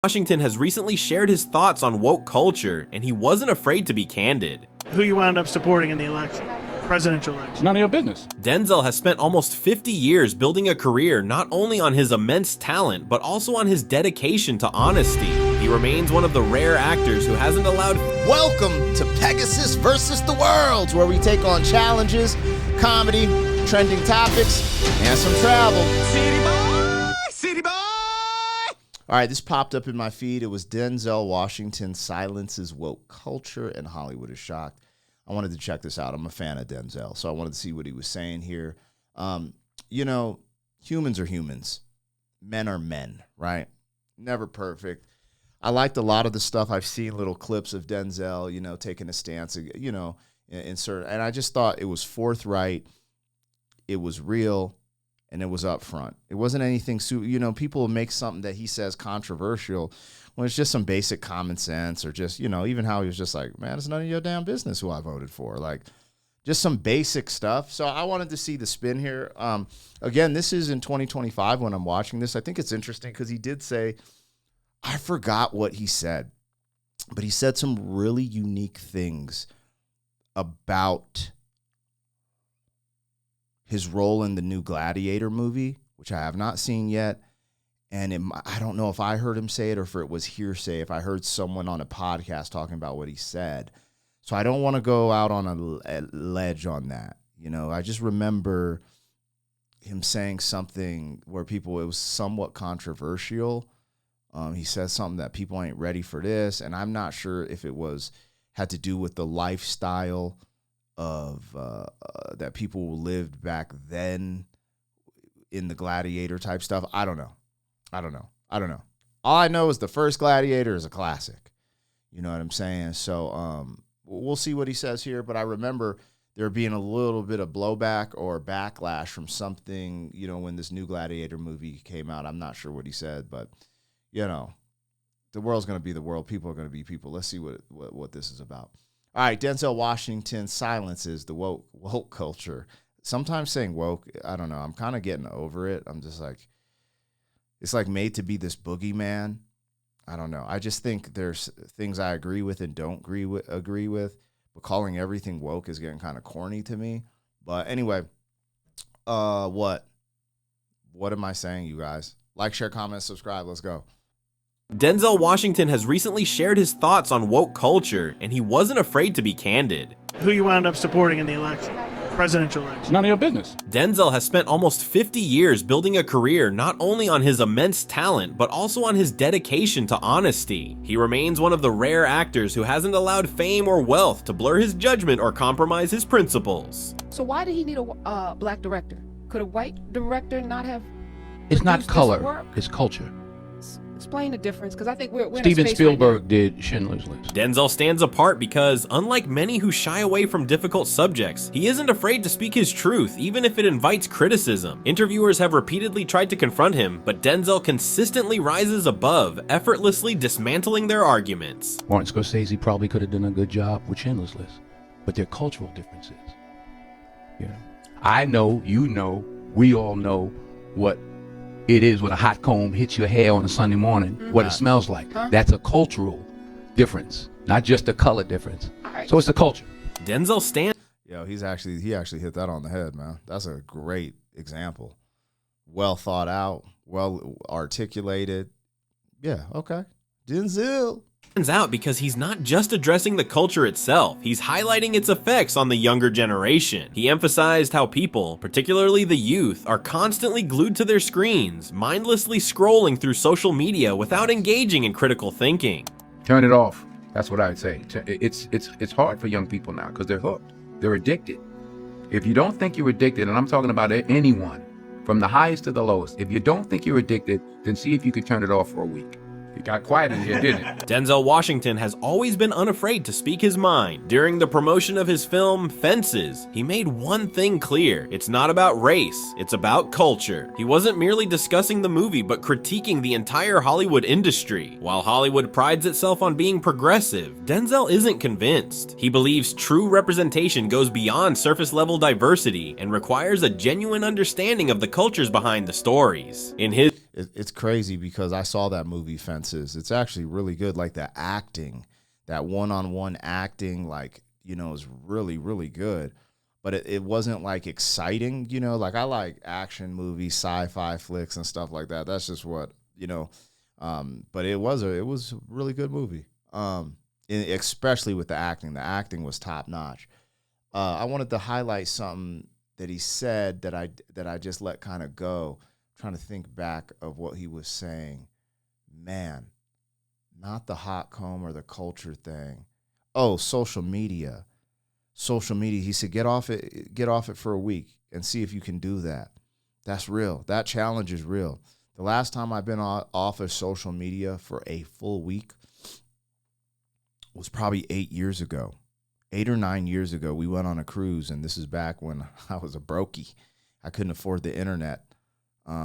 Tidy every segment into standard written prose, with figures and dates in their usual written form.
Washington has recently shared his thoughts on woke culture, and he wasn't afraid to be candid. Who you wound up supporting in the election, presidential election. None of your business. Denzel has spent almost 50 years building a career not only on his immense talent, but also on his dedication to honesty. He remains one of the rare actors who hasn't allowed... Welcome to Pegasus versus the Worlds, where we take on challenges, comedy, trending topics, and some travel. City boy! City boy! All right, this popped up in my feed. It was Denzel Washington silences woke culture and Hollywood is shocked. I wanted to check this out. I'm a fan of Denzel, so I wanted to see what he was saying here. You know, humans are humans. Men are men, right? Never perfect. I liked a lot of the stuff. I've seen little clips of Denzel, you know, taking a stance, you know, in certain, and I just thought it was forthright, it was real, and it was upfront. It wasn't anything, you know, people make something that he says controversial when it's just some basic common sense, or just, you know, even how he was just like, man, it's none of your damn business who I voted for. Like, just some basic stuff. So I wanted to see the spin here. Again, this is in 2025 when I'm watching this. I think it's interesting because he did say, I forgot what he said, but he said some really unique things about his role in the new Gladiator movie, which I have not seen yet. And I don't know if I heard him say it or if it was hearsay, if I heard someone on a podcast talking about what he said. So I don't want to go out on a ledge on that. You know, I just remember him saying something where it was somewhat controversial. He says something that people ain't ready for this. And I'm not sure if it had to do with the lifestyle of that people lived back then in the Gladiator type stuff. I don't know. All I know is the first Gladiator is a classic. You know what I'm saying? So we'll see what he says here. But I remember there being a little bit of blowback or backlash from something, you know, when this new Gladiator movie came out. I'm not sure what he said, but, you know, the world's going to be the world. People are going to be people. Let's see what this is about. All right, Denzel Washington silences the woke culture. Sometimes saying woke, I don't know. I'm kind of getting over it. I'm just like, it's like made to be this boogeyman. I don't know. I just think there's things I agree with and don't agree with. But calling everything woke is getting kind of corny to me. But anyway, what am I saying, you guys? Like, share, comment, subscribe. Let's go. Denzel Washington has recently shared his thoughts on woke culture, and he wasn't afraid to be candid. Who you wound up supporting in the election, presidential election. None of your business. Denzel has spent almost 50 years building a career not only on his immense talent, but also on his dedication to honesty. He remains one of the rare actors who hasn't allowed fame or wealth to blur his judgment or compromise his principles. So why did he need a black director? Could a white director not have? It's not produced this color, work? it's culture. Explain the difference, because I think we're in a Steven space Spielberg right did Schindler's List. Denzel stands apart because, unlike many who shy away from difficult subjects, he isn't afraid to speak his truth, even if it invites criticism. Interviewers have repeatedly tried to confront him, but Denzel consistently rises above, effortlessly dismantling their arguments. Martin Scorsese probably could have done a good job with Schindler's List, but there are cultural differences. Yeah, I know, you know, we all know what it is when a hot comb hits your hair on a Sunday morning, what it smells like. That's a cultural difference, not just a color difference. So it's the culture. Denzel stands. Yo, he actually hit that on the head, man. That's a great example. Well thought out, well articulated. Yeah, okay. Denzel. Out because he's not just addressing the culture itself, he's highlighting its effects on the younger generation. He emphasized how people, particularly the youth, are constantly glued to their screens, mindlessly scrolling through social media without engaging in critical thinking. Turn it off. That's what I'd say. It's hard for young people now because they're hooked. They're addicted. If you don't think you're addicted, and I'm talking about anyone, from the highest to the lowest, if you don't think you're addicted, then see if you can turn it off for a week. It got quiet in here, didn't it? Denzel Washington has always been unafraid to speak his mind. During the promotion of his film, Fences, he made one thing clear. It's not about race, it's about culture. He wasn't merely discussing the movie, but critiquing the entire Hollywood industry. While Hollywood prides itself on being progressive, Denzel isn't convinced. He believes true representation goes beyond surface-level diversity and requires a genuine understanding of the cultures behind the stories. In his it's crazy because I saw that movie Fences. It's actually really good. Like the acting, that one-on-one acting, like, you know, is really, really good. But it wasn't like exciting, you know, like I like action movies, sci-fi flicks and stuff like that. That's just what, you know, but it was a really good movie. Especially with the acting. The acting was top notch. I wanted to highlight something that he said that I just let kind of go. I'm trying to think back of what he was saying. Man, not the hot comb or the culture thing. Oh, social media. Social media. He said, get off it for a week and see if you can do that. That's real. That challenge is real. The last time I've been off of social media for a full week was probably 8 years ago. 8 or 9 years ago, we went on a cruise, and this is back when I was a brokey. I couldn't afford the internet.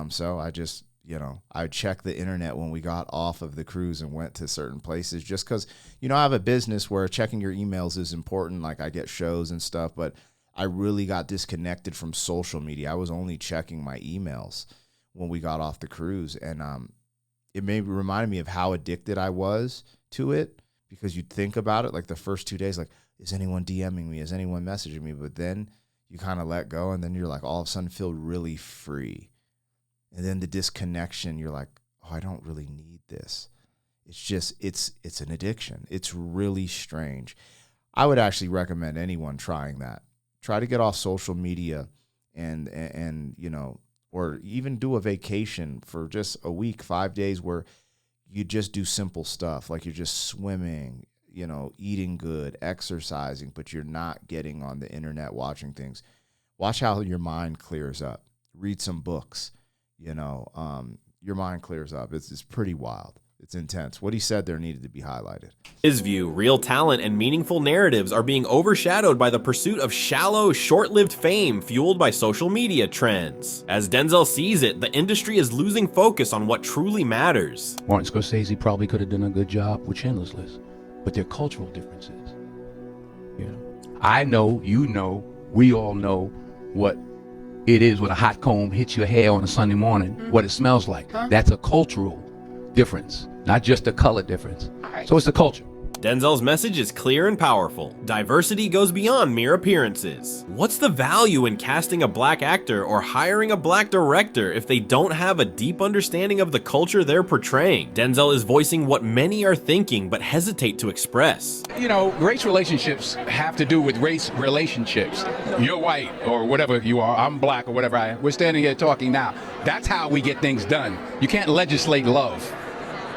So I just, you know, I checked the internet when we got off of the cruise and went to certain places just because, you know, I have a business where checking your emails is important. Like I get shows and stuff, but I really got disconnected from social media. I was only checking my emails when we got off the cruise. And it reminded me of how addicted I was to it, because you'd think about it like the first 2 days, like, is anyone DMing me? Is anyone messaging me? But then you kind of let go, and then you're like all of a sudden feel really free. And then the disconnection, you're like, oh, I don't really need this. It's just, it's an addiction. It's really strange. I would actually recommend anyone trying that. Try to get off social media and you know, or even do a vacation for just a week, 5 days, where you just do simple stuff. Like you're just swimming, you know, eating good, exercising, but you're not getting on the internet watching things. Watch how your mind clears up. Read some books. You know, your mind clears up. It's pretty wild. It's intense. What he said there needed to be highlighted. His view, real talent and meaningful narratives are being overshadowed by the pursuit of shallow, short-lived fame fueled by social media trends. As Denzel sees it, the industry is losing focus on what truly matters. Martin Scorsese probably could have done a good job with Schindler's List, but there are cultural differences. You know, I know, you know, we all know what it is when a hot comb hits your hair on a Sunday morning, what it smells like. That's a cultural difference, not just a color difference. So it's the culture. Denzel's message is clear and powerful. Diversity goes beyond mere appearances. What's the value in casting a black actor or hiring a black director if they don't have a deep understanding of the culture they're portraying? Denzel is voicing what many are thinking but hesitate to express. You know, race relationships have to do with race relationships. You're white or whatever you are, I'm black or whatever I am. We're standing here talking now. That's how we get things done. You can't legislate love.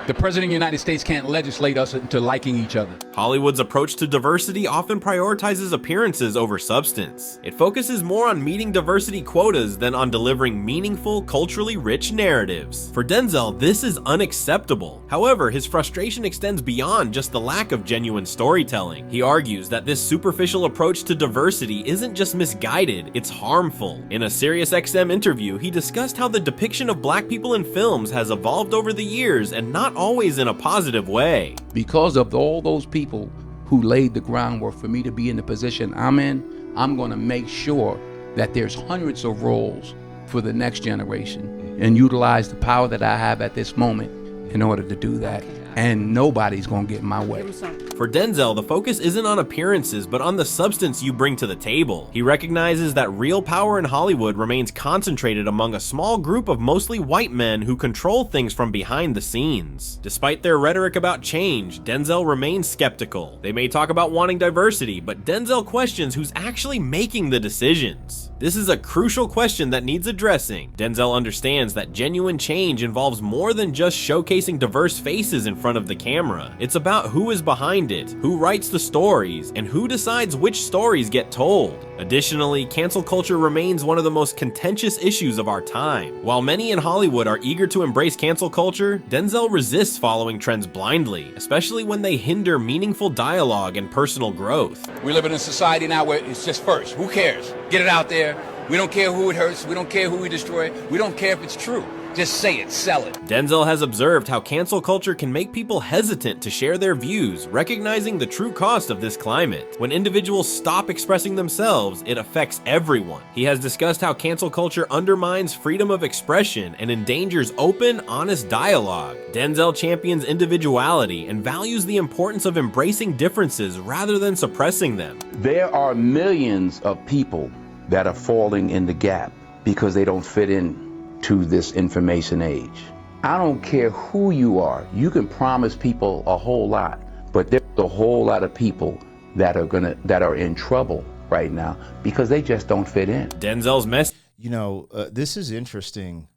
The President of the United States can't legislate us into liking each other. Hollywood's approach to diversity often prioritizes appearances over substance. It focuses more on meeting diversity quotas than on delivering meaningful, culturally rich narratives. For Denzel, this is unacceptable. However, his frustration extends beyond just the lack of genuine storytelling. He argues that this superficial approach to diversity isn't just misguided, it's harmful. In a SiriusXM interview, he discussed how the depiction of black people in films has evolved over the years and not always in a positive way. Because of all those people who laid the groundwork for me to be in the position I'm in, I'm going to make sure that there's hundreds of roles for the next generation and utilize the power that I have at this moment in order to do that. And nobody's going to get in my way. For Denzel, the focus isn't on appearances, but on the substance you bring to the table. He recognizes that real power in Hollywood remains concentrated among a small group of mostly white men who control things from behind the scenes. Despite their rhetoric about change, Denzel remains skeptical. They may talk about wanting diversity, but Denzel questions who's actually making the decisions. This is a crucial question that needs addressing. Denzel understands that genuine change involves more than just showcasing diverse faces in front of the camera. It's about who is behind it, who writes the stories, and who decides which stories get told. Additionally, cancel culture remains one of the most contentious issues of our time. While many in Hollywood are eager to embrace cancel culture, Denzel resists following trends blindly, especially when they hinder meaningful dialogue and personal growth. We live in a society now where it's just first. Who cares? Get it out there. We don't care who it hurts. We don't care who we destroy. We don't care if it's true. Just say it, sell it. Denzel has observed how cancel culture can make people hesitant to share their views, recognizing the true cost of this climate. When individuals stop expressing themselves, it affects everyone. He has discussed how cancel culture undermines freedom of expression and endangers open, honest dialogue. Denzel champions individuality and values the importance of embracing differences rather than suppressing them. There are millions of people that are falling in the gap because they don't fit in to this information age. I don't care who you are. You can promise people a whole lot, but there's a whole lot of people that are in trouble right now because they just don't fit in. Denzel's message. You know, this is interesting.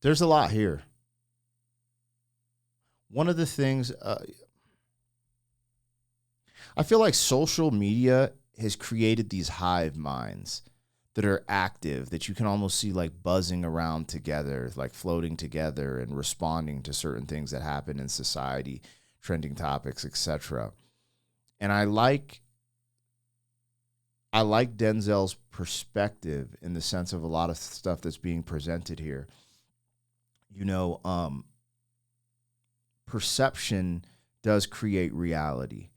There's a lot here. One of the things, I feel like social media has created these hive minds that are active, that you can almost see like buzzing around together, like floating together and responding to certain things that happen in society, trending topics, etc. And I like Denzel's perspective in the sense of a lot of stuff that's being presented here. You know, perception does create reality.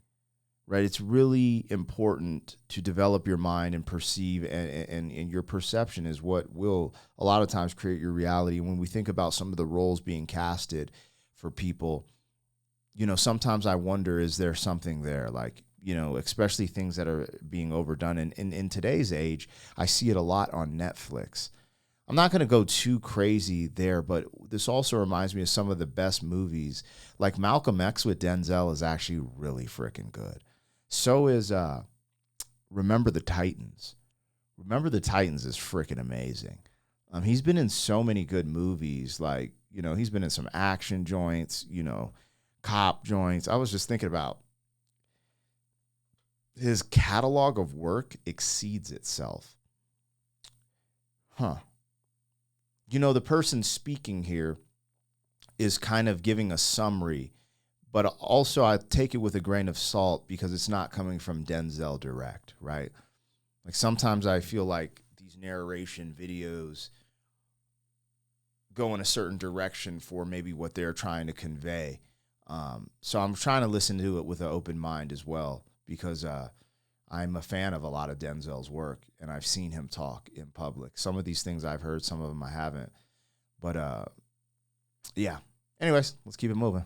Right, it's really important to develop your mind and perceive, and your perception is what will a lot of times create your reality. When we think about some of the roles being casted for people, you know, sometimes I wonder, is there something there? Like, you know, especially things that are being overdone. And in today's age, I see it a lot on Netflix. I'm not going to go too crazy there, but this also reminds me of some of the best movies. Like Malcolm X with Denzel is actually really freaking good. So is Remember the Titans. Remember the Titans is freaking amazing. He's been in so many good movies. Like, you know, he's been in some action joints, you know, cop joints. I was just thinking about his catalog of work exceeds itself. You know, the person speaking here is kind of giving a summary, but also I take it with a grain of salt because it's not coming from Denzel direct, right? Like sometimes I feel like these narration videos go in a certain direction for maybe what they're trying to convey. So I'm trying to listen to it with an open mind as well because I'm a fan of a lot of Denzel's work and I've seen him talk in public. Some of these things I've heard, some of them I haven't. But yeah. Anyways, let's keep it moving.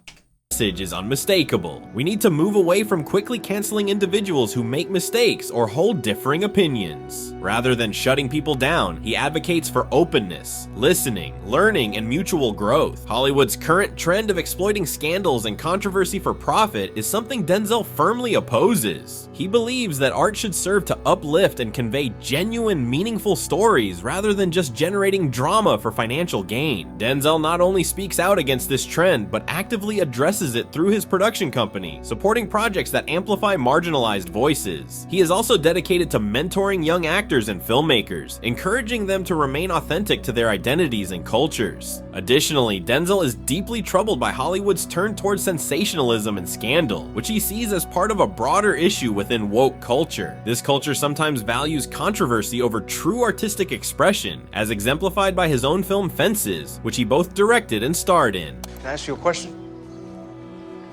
Message is unmistakable. We need to move away from quickly canceling individuals who make mistakes or hold differing opinions. Rather than shutting people down, he advocates for openness, listening, learning, and mutual growth. Hollywood's current trend of exploiting scandals and controversy for profit is something Denzel firmly opposes. He believes that art should serve to uplift and convey genuine, meaningful stories rather than just generating drama for financial gain. Denzel not only speaks out against this trend, but actively addresses it through his production company, supporting projects that amplify marginalized voices. He is also dedicated to mentoring young actors and filmmakers, encouraging them to remain authentic to their identities and cultures. Additionally, Denzel is deeply troubled by Hollywood's turn towards sensationalism and scandal, which he sees as part of a broader issue within woke culture. This culture sometimes values controversy over true artistic expression, as exemplified by his own film Fences, which he both directed and starred in. Can I ask you a question?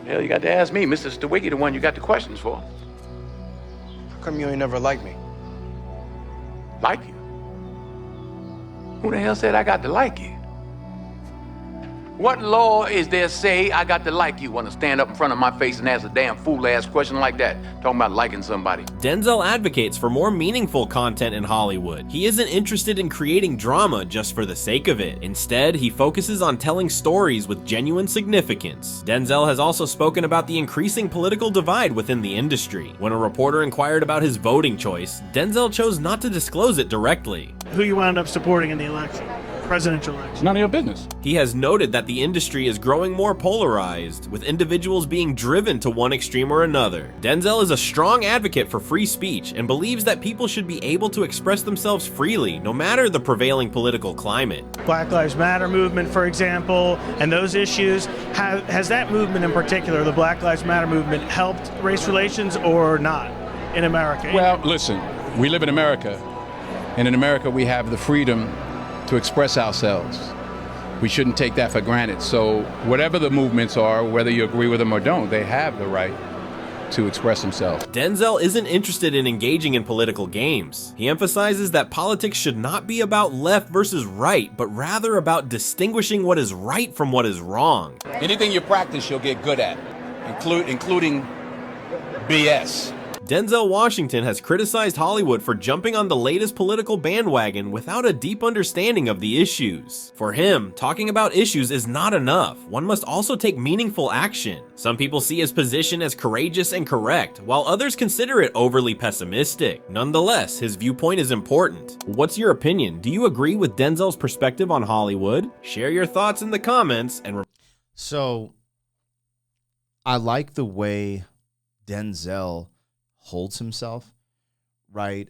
Hell, you got to ask me. Mr. Stewicki, the one you got the questions for. How come you ain't never liked me? Like you? Who the hell said I got to like you? What law is there say I got to like you? Want to stand up in front of my face and ask a damn fool-ass question like that? Talking about liking somebody. Denzel advocates for more meaningful content in Hollywood. He isn't interested in creating drama just for the sake of it. Instead, he focuses on telling stories with genuine significance. Denzel has also spoken about the increasing political divide within the industry. When a reporter inquired about his voting choice, Denzel chose not to disclose it directly. Who you wound up supporting in the election? Presidential election. None of your business. He has noted that the industry is growing more polarized, with individuals being driven to one extreme or another. Denzel is a strong advocate for free speech and believes that people should be able to express themselves freely, no matter the prevailing political climate. Black Lives Matter movement, for example, and those issues. Has that movement in particular, the Black Lives Matter movement, helped race relations or not in America? Well, listen, we live in America, and in America we have the freedom to express ourselves. we shouldn't take that for granted. So whatever the movements are, whether you agree with them or don't, they have the right to express themselves. Denzel isn't interested in engaging in political games. He emphasizes that politics should not be about left versus right, but rather about distinguishing what is right from what is wrong. Anything you practice, you'll get good at, including BS. Denzel Washington has criticized Hollywood for jumping on the latest political bandwagon without a deep understanding of the issues. For him, talking about issues is not enough. One must also take meaningful action. Some people see his position as courageous and correct, while others consider it overly pessimistic. Nonetheless, his viewpoint is important. What's your opinion? Do you agree with Denzel's perspective on Hollywood? Share your thoughts in the comments and So, I like the way Denzel holds himself, right?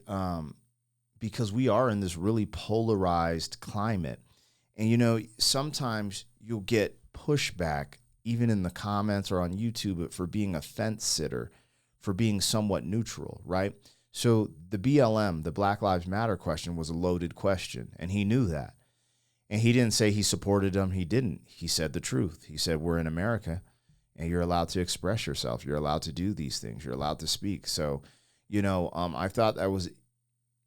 Because we are in this really polarized climate. And, you know, sometimes you'll get pushback, even in the comments or on YouTube, for being a fence sitter, for being somewhat neutral, right? So the BLM, the Black Lives Matter question, was a loaded question, and he knew that. And he didn't say he supported them. He didn't. He said the truth. He said, we're in America, and you're allowed to express yourself. You're allowed to do these things. You're allowed to speak. So, you know, I thought that was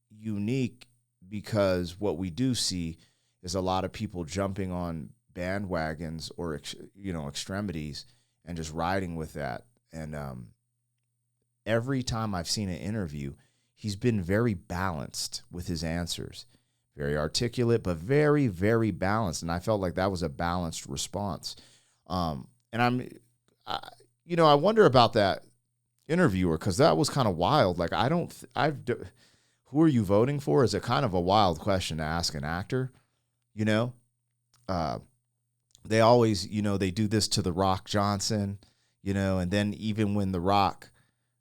unique, because what we do see is a lot of people jumping on bandwagons or, you know, extremities and just riding with that. And every time I've seen an interview, he's been very balanced with his answers. Very articulate, but very, very balanced. And I felt like that was a balanced response. And I wonder about that interviewer, because that was kind of wild. Like, who are you voting for? Is it kind of a wild question to ask an actor? You know, they always, you know, they do this to The Rock Johnson, you know, and then even when The Rock,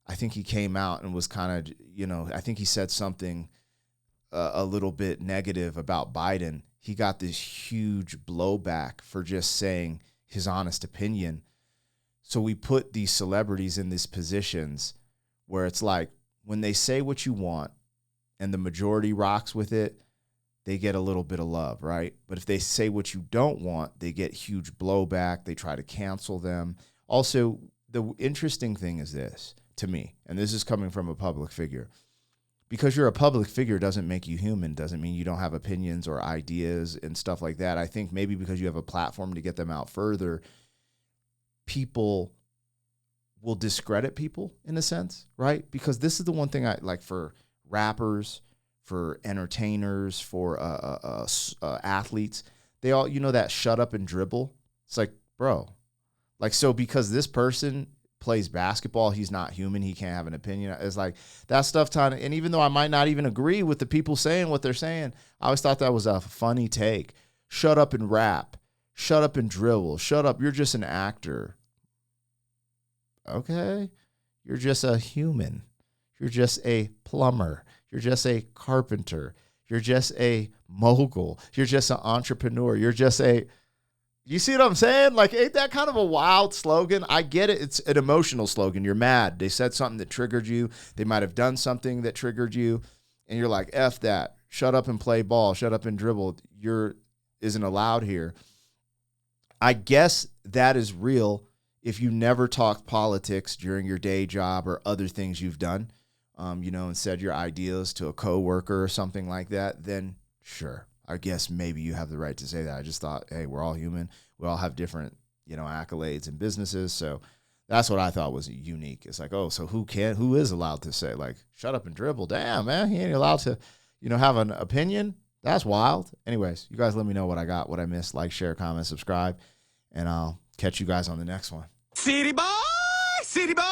I think he came out and was kind of, you know, I think he said something a little bit negative about Biden. He got this huge blowback for just saying his honest opinion. So we put these celebrities in these positions where it's like, when they say what you want and the majority rocks with it, they get a little bit of love, right? But if they say what you don't want, they get huge blowback. They try to cancel them. Also, the interesting thing is this, to me, and this is coming from a public figure. Because you're a public figure doesn't make you human, doesn't mean you don't have opinions or ideas and stuff like that. I think maybe because you have a platform to get them out further, people will discredit people in a sense, right? Because this is the one thing I like for rappers, for entertainers, for athletes. They all, you know, that shut up and dribble. It's like, bro, like, so because this person plays basketball, he's not human, he can't have an opinion. It's like that stuff. And even though I might not even agree with the people saying what they're saying, I always thought that was a funny take. Shut up and rap. Shut up and dribble. Shut up. You're just an actor. Okay. You're just a human. You're just a plumber. You're just a carpenter. You're just a mogul. You're just an entrepreneur. You're just a, you see what I'm saying? Like, ain't that kind of a wild slogan? I get it. It's an emotional slogan. You're mad. They said something that triggered you. They might have done something that triggered you. And you're like, F that. Shut up and play ball. Shut up and dribble. Isn't allowed here. I guess that is real if you never talked politics during your day job or other things you've done, you know, and said your ideas to a coworker or something like that, then sure. I guess maybe you have the right to say that. I just thought, hey, we're all human. We all have different, you know, accolades and businesses. So that's what I thought was unique. It's like, oh, so who is allowed to say, like, shut up and dribble? Damn, man, he ain't allowed to, you know, have an opinion? That's wild. Anyways, you guys let me know what I got, what I missed. Like, share, comment, subscribe, and I'll catch you guys on the next one. City boy, city boy.